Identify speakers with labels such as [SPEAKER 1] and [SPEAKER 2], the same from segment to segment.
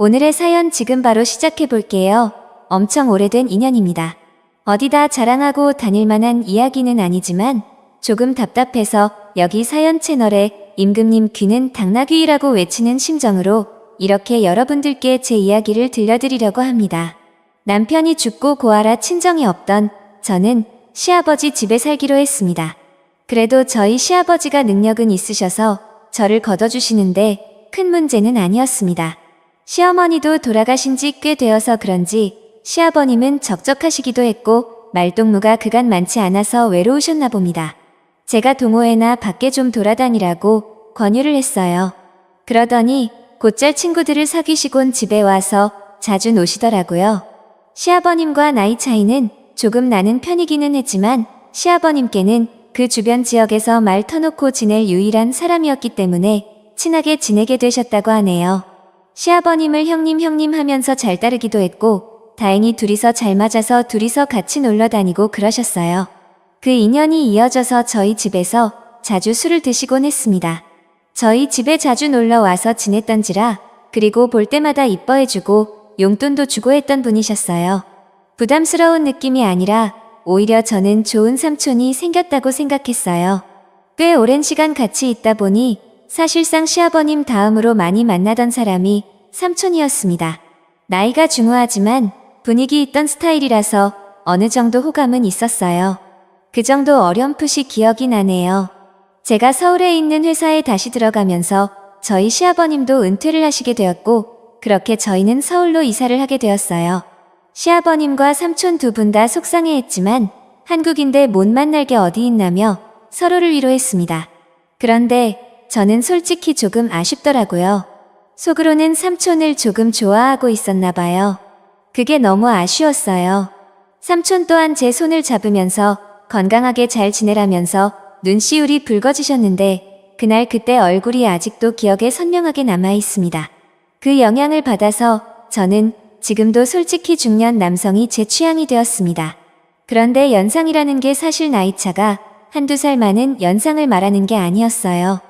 [SPEAKER 1] 오늘의 사연 지금 바로 시작해 볼게요. 엄청 오래된 인연입니다. 어디다 자랑하고 다닐 만한 이야기는 아니지만 조금 답답해서 여기 사연 채널에 임금님 귀는 당나귀라고 외치는 심정으로 이렇게 여러분들께 제 이야기를 들려드리려고 합니다. 남편이 죽고 고아라 친정이 없던 저는 시아버지 집에 살기로 했습니다. 그래도 저희 시아버지가 능력은 있으셔서 저를 걷어주시는데 큰 문제는 아니었습니다. 시어머니도 돌아가신 지 꽤 되어서 그런지 시아버님은 적적하시기도 했고 말동무가 그간 많지 않아서 외로우셨나 봅니다. 제가 동호회나 밖에 좀 돌아다니라고 권유를 했어요. 그러더니 곧잘 친구들을 사귀시곤 집에 와서 자주 노시더라고요. 시아버님과 나이 차이는 조금 나는 편이기는 했지만 시아버님께는 그 주변 지역에서 말 터놓고 지낼 유일한 사람이었기 때문에 친하게 지내게 되셨다고 하네요. 시아버님을 형님 하면서 잘 따르기도 했고 다행히 둘이서 잘 맞아서 둘이서 같이 놀러 다니고 그러셨어요. 그 인연이 이어져서 저희 집에서 자주 술을 드시곤 했습니다. 저희 집에 자주 놀러 와서 지냈던지라 그리고 볼 때마다 이뻐해주고 용돈도 주고 했던 분이셨어요. 부담스러운 느낌이 아니라 오히려 저는 좋은 삼촌이 생겼다고 생각했어요. 꽤 오랜 시간 같이 있다 보니 사실상 시아버님 다음으로 많이 만나던 사람이 삼촌이었습니다. 나이가 중후하지만 분위기 있던 스타일이라서 어느 정도 호감은 있었어요. 그 정도 어렴풋이 기억이 나네요. 제가 서울에 있는 회사에 다시 들어가면서 저희 시아버님도 은퇴를 하시게 되었고 그렇게 저희는 서울로 이사를 하게 되었어요. 시아버님과 삼촌 두 분 다 속상해했지만 한국인데 못 만날 게 어디 있나며 서로를 위로했습니다. 그런데 저는 솔직히 조금 아쉽더라고요. 속으로는 삼촌을 조금 좋아하고 있었나 봐요. 그게 너무 아쉬웠어요. 삼촌 또한 제 손을 잡으면서 건강하게 잘 지내라면서 눈시울이 붉어지셨는데 그날 그때 얼굴이 아직도 기억에 선명하게 남아 있습니다. 그 영향을 받아서 저는 지금도 솔직히 중년 남성이 제 취향이 되었습니다. 그런데 연상이라는 게 사실 나이차가 한두 살 많은 연상을 말하는 게 아니었어요.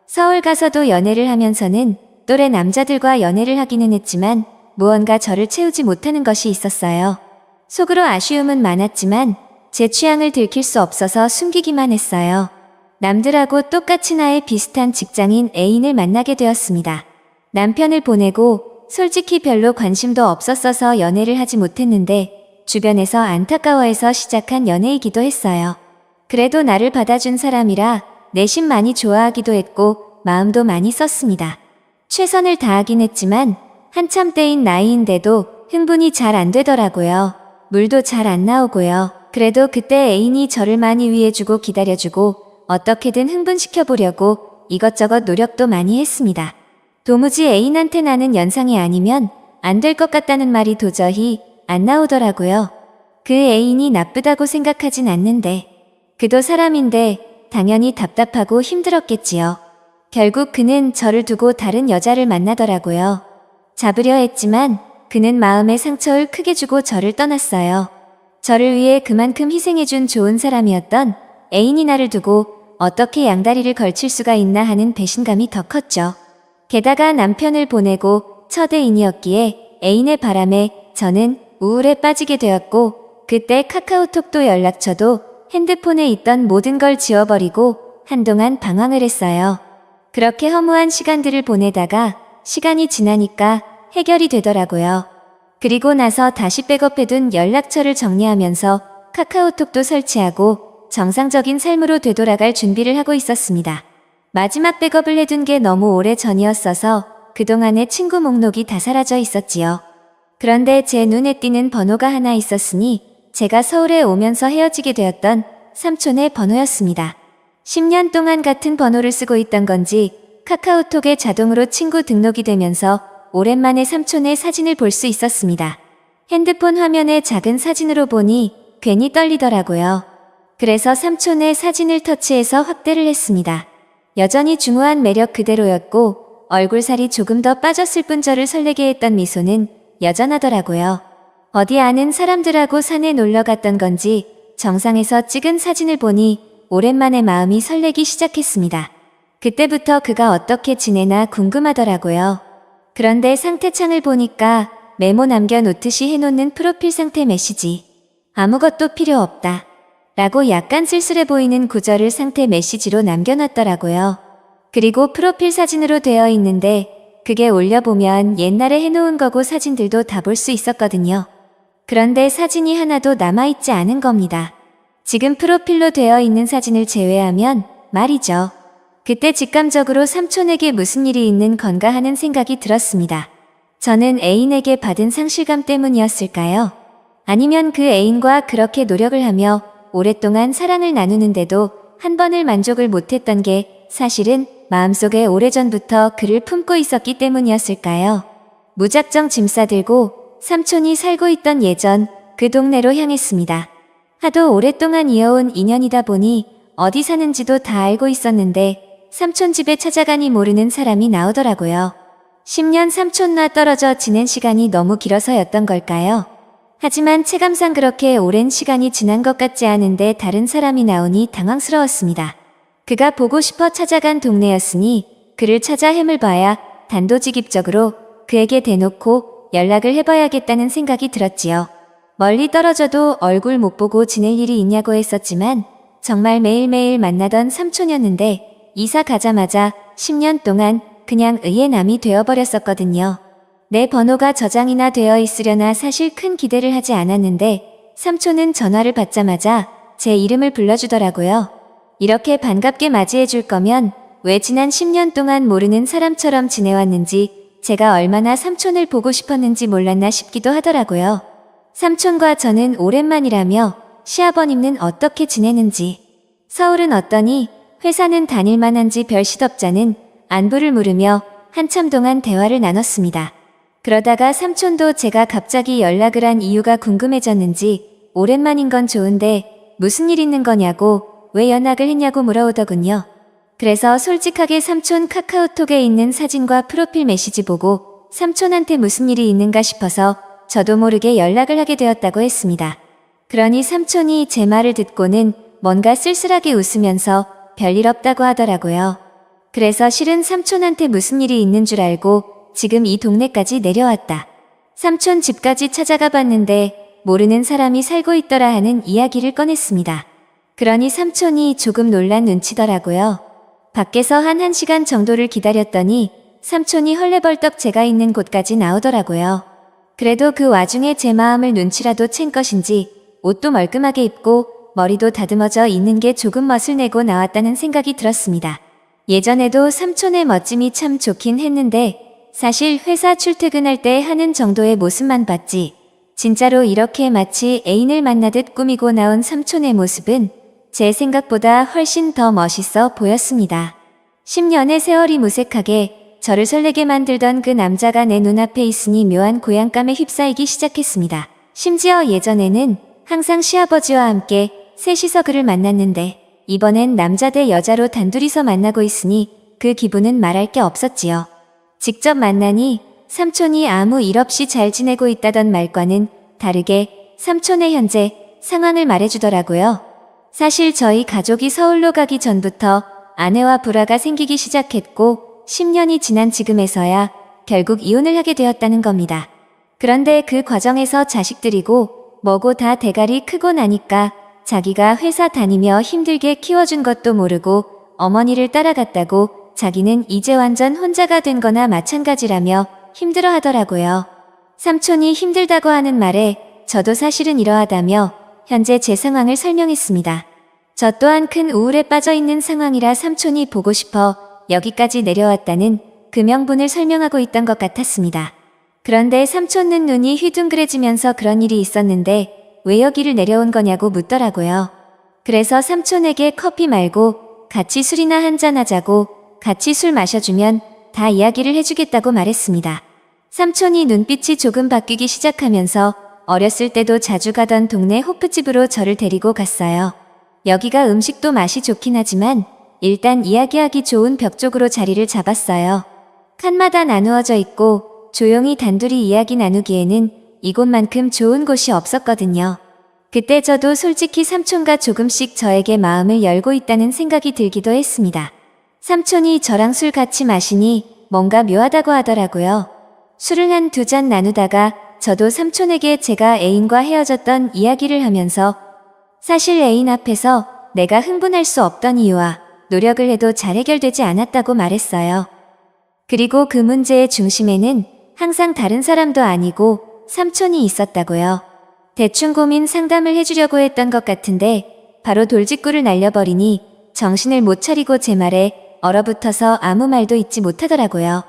[SPEAKER 1] 서울 가서도 연애를 하면서는 또래 남자들과 연애를 하기는 했지만 무언가 저를 채우지 못하는 것이 있었어요. 속으로 아쉬움은 많았지만 제 취향을 들킬 수 없어서 숨기기만 했어요. 남들하고 똑같이 나의 비슷한 직장인 애인을 만나게 되었습니다. 남편을 보내고 솔직히 별로 관심도 없었어서 연애를 하지 못했는데 주변에서 안타까워해서 시작한 연애이기도 했어요. 그래도 나를 받아준 사람이라 내심 많이 좋아하기도 했고 마음도 많이 썼습니다. 최선을 다하긴 했지만 한참 때인 나이인데도 흥분이 잘 안 되더라고요. 물도 잘 안 나오고요. 그래도 그때 애인이 저를 많이 위해주고 기다려주고 어떻게든 흥분시켜보려고 이것저것 노력도 많이 했습니다. 도무지 애인한테 나는 연상이 아니면 안 될 것 같다는 말이 도저히 안 나오더라고요. 그 애인이 나쁘다고 생각하진 않는데 그도 사람인데 당연히 답답하고 힘들었겠지요. 결국 그는 저를 두고 다른 여자를 만나더라고요. 잡으려 했지만 그는 마음의 상처를 크게 주고 저를 떠났어요. 저를 위해 그만큼 희생해준 좋은 사람이었던 애인이 나를 두고 어떻게 양다리를 걸칠 수가 있나 하는 배신감이 더 컸죠. 게다가 남편을 보내고 첫 애인이었기에 애인의 바람에 저는 우울에 빠지게 되었고 그때 카카오톡도 연락처도 핸드폰에 있던 모든 걸 지워버리고 한동안 방황을 했어요. 그렇게 허무한 시간들을 보내다가 시간이 지나니까 해결이 되더라고요. 그리고 나서 다시 백업해둔 연락처를 정리하면서 카카오톡도 설치하고 정상적인 삶으로 되돌아갈 준비를 하고 있었습니다. 마지막 백업을 해둔 게 너무 오래 전이었어서 그동안의 친구 목록이 다 사라져 있었지요. 그런데 제 눈에 띄는 번호가 하나 있었으니 제가 서울에 오면서 헤어지게 되었던 삼촌의 번호였습니다. 10년 동안 같은 번호를 쓰고 있던 건지 카카오톡에 자동으로 친구 등록이 되면서 오랜만에 삼촌의 사진을 볼 수 있었습니다. 핸드폰 화면에 작은 사진으로 보니 괜히 떨리더라고요. 그래서 삼촌의 사진을 터치해서 확대를 했습니다. 여전히 중후한 매력 그대로였고 얼굴살이 조금 더 빠졌을 뿐 저를 설레게 했던 미소는 여전하더라고요. 어디 아는 사람들하고 산에 놀러 갔던 건지 정상에서 찍은 사진을 보니 오랜만에 마음이 설레기 시작했습니다. 그때부터 그가 어떻게 지내나 궁금하더라고요. 그런데 상태창을 보니까 메모 남겨놓듯이 해놓는 프로필 상태 메시지. 아무것도 필요 없다. 라고 약간 쓸쓸해 보이는 구절을 상태 메시지로 남겨놨더라고요. 그리고 프로필 사진으로 되어 있는데 그게 올려보면 옛날에 해놓은 거고 사진들도 다 볼 수 있었거든요. 그런데 사진이 하나도 남아있지 않은 겁니다. 지금 프로필로 되어 있는 사진을 제외하면 말이죠. 그때 직감적으로 삼촌에게 무슨 일이 있는 건가 하는 생각이 들었습니다. 저는 애인에게 받은 상실감 때문이었을까요? 아니면 그 애인과 그렇게 노력을 하며 오랫동안 사랑을 나누는데도 한 번을 만족을 못했던 게 사실은 마음속에 오래전부터 그를 품고 있었기 때문이었을까요? 무작정 짐 싸들고 삼촌이 살고 있던 예전 그 동네로 향했습니다. 하도 오랫동안 이어온 인연이다 보니 어디 사는지도 다 알고 있었는데 삼촌 집에 찾아가니 모르는 사람이 나오더라고요. 10년 삼촌과 떨어져 지낸 시간이 너무 길어서였던 걸까요? 하지만 체감상 그렇게 오랜 시간이 지난 것 같지 않은데 다른 사람이 나오니 당황스러웠습니다. 그가 보고 싶어 찾아간 동네였으니 그를 찾아 해물봐야 단도직입적으로 그에게 대놓고 연락을 해봐야겠다는 생각이 들었지요. 멀리 떨어져도 얼굴 못 보고 지낼 일이 있냐고 했었지만 정말 매일매일 만나던 삼촌이었는데 이사 가자마자 10년 동안 그냥 의의 남이 되어버렸었거든요. 내 번호가 저장이나 되어 있으려나 사실 큰 기대를 하지 않았는데 삼촌은 전화를 받자마자 제 이름을 불러주더라고요. 이렇게 반갑게 맞이해 줄 거면 왜 지난 10년 동안 모르는 사람처럼 지내왔는지 제가 얼마나 삼촌을 보고 싶었는지 몰랐나 싶기도 하더라고요. 삼촌과 저는 오랜만이라며 시아버님은 어떻게 지내는지, 서울은 어떠니, 회사는 다닐만한지 별 시덥잖은 안부를 물으며 한참 동안 대화를 나눴습니다. 그러다가 삼촌도 제가 갑자기 연락을 한 이유가 궁금해졌는지 오랜만인 건 좋은데 무슨 일 있는 거냐고 왜 연락을 했냐고 물어오더군요. 그래서 솔직하게 삼촌 카카오톡에 있는 사진과 프로필 메시지 보고 삼촌한테 무슨 일이 있는가 싶어서 저도 모르게 연락을 하게 되었다고 했습니다. 그러니 삼촌이 제 말을 듣고는 뭔가 쓸쓸하게 웃으면서 별일 없다고 하더라고요. 그래서 실은 삼촌한테 무슨 일이 있는 줄 알고 지금 이 동네까지 내려왔다. 삼촌 집까지 찾아가 봤는데 모르는 사람이 살고 있더라 하는 이야기를 꺼냈습니다. 그러니 삼촌이 조금 놀란 눈치더라고요. 밖에서 한 1시간 정도를 기다렸더니 삼촌이 헐레벌떡 제가 있는 곳까지 나오더라고요. 그래도 그 와중에 제 마음을 눈치라도 챈 것인지 옷도 멀끔하게 입고 머리도 다듬어져 있는 게 조금 멋을 내고 나왔다는 생각이 들었습니다. 예전에도 삼촌의 멋짐이 참 좋긴 했는데 사실 회사 출퇴근할 때 하는 정도의 모습만 봤지 진짜로 이렇게 마치 애인을 만나듯 꾸미고 나온 삼촌의 모습은 제 생각보다 훨씬 더 멋있어 보였습니다. 10년의 세월이 무색하게 저를 설레게 만들던 그 남자가 내 눈앞에 있으니 묘한 고향감에 휩싸이기 시작했습니다. 심지어 예전에는 항상 시아버지와 함께 셋이서 그를 만났는데 이번엔 남자 대 여자로 단둘이서 만나고 있으니 그 기분은 말할 게 없었지요. 직접 만나니 삼촌이 아무 일 없이 잘 지내고 있다던 말과는 다르게 삼촌의 현재 상황을 말해주더라고요. 사실 저희 가족이 서울로 가기 전부터 아내와 불화가 생기기 시작했고 10년이 지난 지금에서야 결국 이혼을 하게 되었다는 겁니다. 그런데 그 과정에서 자식들이고 뭐고 다 대가리 크고 나니까 자기가 회사 다니며 힘들게 키워준 것도 모르고 어머니를 따라갔다고 자기는 이제 완전 혼자가 된 거나 마찬가지라며 힘들어 하더라고요. 삼촌이 힘들다고 하는 말에 저도 사실은 이러하다며 현재 제 상황을 설명했습니다. 저 또한 큰 우울에 빠져 있는 상황이라 삼촌이 보고 싶어 여기까지 내려왔다는 그 명분을 설명하고 있던 것 같았습니다. 그런데 삼촌은 눈이 휘둥그레지면서 그런 일이 있었는데 왜 여기를 내려온 거냐고 묻더라고요. 그래서 삼촌에게 커피 말고 같이 술이나 한잔하자고 같이 술 마셔주면 다 이야기를 해주겠다고 말했습니다. 삼촌이 눈빛이 조금 바뀌기 시작하면서 어렸을 때도 자주 가던 동네 호프집으로 저를 데리고 갔어요. 여기가 음식도 맛이 좋긴 하지만 일단 이야기하기 좋은 벽 쪽으로 자리를 잡았어요. 칸마다 나누어져 있고 조용히 단둘이 이야기 나누기에는 이곳만큼 좋은 곳이 없었거든요. 그때 저도 솔직히 삼촌과 조금씩 저에게 마음을 열고 있다는 생각이 들기도 했습니다. 삼촌이 저랑 술 같이 마시니 뭔가 묘하다고 하더라고요. 술을 한 2잔 나누다가 저도 삼촌에게 제가 애인과 헤어졌던 이야기를 하면서 사실 애인 앞에서 내가 흥분할 수 없던 이유와 노력을 해도 잘 해결되지 않았다고 말했어요. 그리고 그 문제의 중심에는 항상 다른 사람도 아니고 삼촌이 있었다고요. 대충 고민 상담을 해주려고 했던 것 같은데 바로 돌직구를 날려버리니 정신을 못 차리고 제 말에 얼어붙어서 아무 말도 잇지 못하더라고요.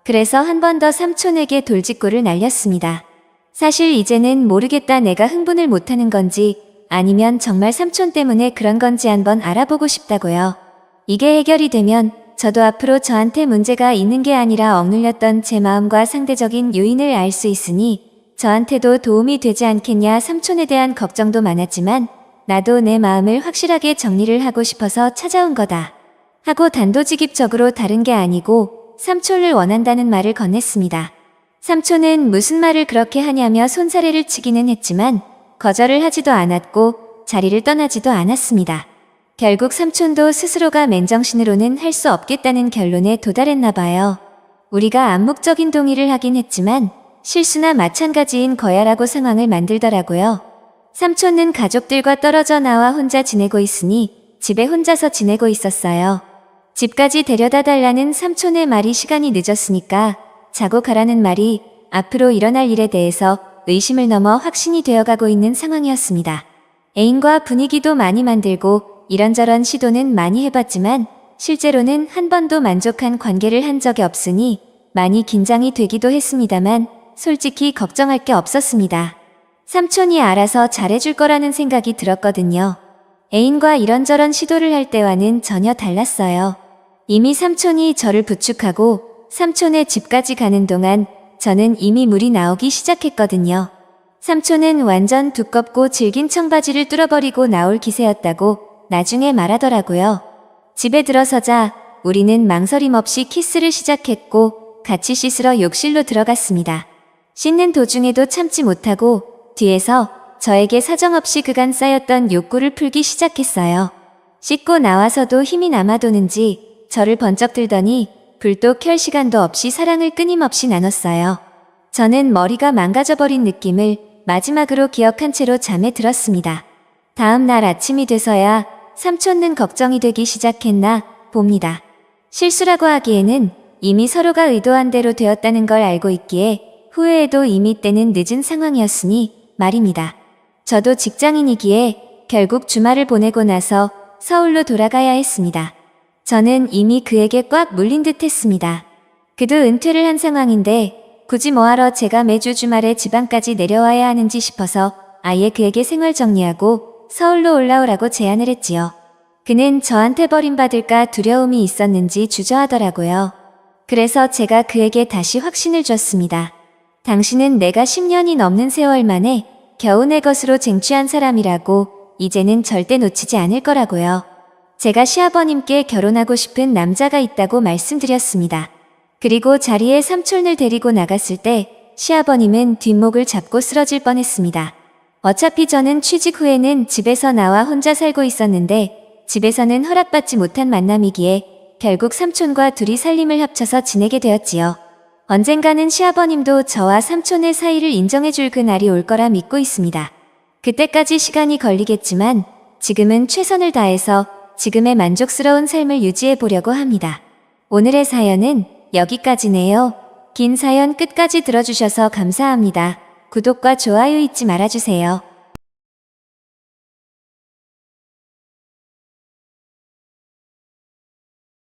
[SPEAKER 1] 그래서 한 번 더 삼촌에게 돌직구를 날렸습니다. 사실 이제는 모르겠다, 내가 흥분을 못하는 건지 아니면 정말 삼촌 때문에 그런 건지 한번 알아보고 싶다고요. 이게 해결이 되면 저도 앞으로 저한테 문제가 있는 게 아니라 억눌렸던 제 마음과 상대적인 요인을 알 수 있으니 저한테도 도움이 되지 않겠냐. 삼촌에 대한 걱정도 많았지만 나도 내 마음을 확실하게 정리를 하고 싶어서 찾아온 거다 하고 단도직입적으로 다른 게 아니고 삼촌을 원한다는 말을 건넸습니다. 삼촌은 무슨 말을 그렇게 하냐며 손사래를 치기는 했지만 거절을 하지도 않았고 자리를 떠나지도 않았습니다. 결국 삼촌도 스스로가 맨정신으로는 할 수 없겠다는 결론에 도달했나 봐요. 우리가 암묵적인 동의를 하긴 했지만 실수나 마찬가지인 거야라고 상황을 만들더라고요. 삼촌은 가족들과 떨어져 나와 혼자 지내고 있으니 집에 혼자서 지내고 있었어요. 집까지 데려다 달라는 삼촌의 말이 시간이 늦었으니까 자고 가라는 말이 앞으로 일어날 일에 대해서 의심을 넘어 확신이 되어가고 있는 상황이었습니다. 애인과 분위기도 많이 만들고 이런저런 시도는 많이 해봤지만 실제로는 한 번도 만족한 관계를 한 적이 없으니 많이 긴장이 되기도 했습니다만 솔직히 걱정할 게 없었습니다. 삼촌이 알아서 잘해줄 거라는 생각이 들었거든요. 애인과 이런저런 시도를 할 때와는 전혀 달랐어요. 이미 삼촌이 저를 부축하고 삼촌의 집까지 가는 동안 저는 이미 물이 나오기 시작했거든요. 삼촌은 완전 두껍고 질긴 청바지를 뚫어버리고 나올 기세였다고 나중에 말하더라고요. 집에 들어서자 우리는 망설임 없이 키스를 시작했고 같이 씻으러 욕실로 들어갔습니다. 씻는 도중에도 참지 못하고 뒤에서 저에게 사정없이 그간 쌓였던 욕구를 풀기 시작했어요. 씻고 나와서도 힘이 남아도는지 저를 번쩍 들더니 불도 켤 시간도 없이 사랑을 끊임없이 나눴어요. 저는 머리가 망가져버린 느낌을 마지막으로 기억한 채로 잠에 들었습니다. 다음 날 아침이 돼서야 삼촌은 걱정이 되기 시작했나 봅니다. 실수라고 하기에는 이미 서로가 의도한 대로 되었다는 걸 알고 있기에 후회해도 이미 때는 늦은 상황이었으니 말입니다. 저도 직장인이기에 결국 주말을 보내고 나서 서울로 돌아가야 했습니다. 저는 이미 그에게 꽉 물린 듯 했습니다. 그도 은퇴를 한 상황인데 굳이 뭐하러 제가 매주 주말에 지방까지 내려와야 하는지 싶어서 아예 그에게 생활 정리하고 서울로 올라오라고 제안을 했지요. 그는 저한테 버림받을까 두려움이 있었는지 주저하더라고요. 그래서 제가 그에게 다시 확신을 줬습니다. 당신은 내가 10년이 넘는 세월 만에 겨우 내 것으로 쟁취한 사람이라고 이제는 절대 놓치지 않을 거라고요. 제가 시아버님께 결혼하고 싶은 남자가 있다고 말씀드렸습니다. 그리고 자리에 삼촌을 데리고 나갔을 때 시아버님은 뒷목을 잡고 쓰러질 뻔했습니다. 어차피 저는 취직 후에는 집에서 나와 혼자 살고 있었는데 집에서는 허락받지 못한 만남이기에 결국 삼촌과 둘이 살림을 합쳐서 지내게 되었지요. 언젠가는 시아버님도 저와 삼촌의 사이를 인정해줄 그날이 올 거라 믿고 있습니다. 그때까지 시간이 걸리겠지만 지금은 최선을 다해서 지금의 만족스러운 삶을 유지해 보려고 합니다. 오늘의 사연은 여기까지네요. 긴 사연 끝까지 들어주셔서 감사합니다. 구독과 좋아요 잊지 말아주세요.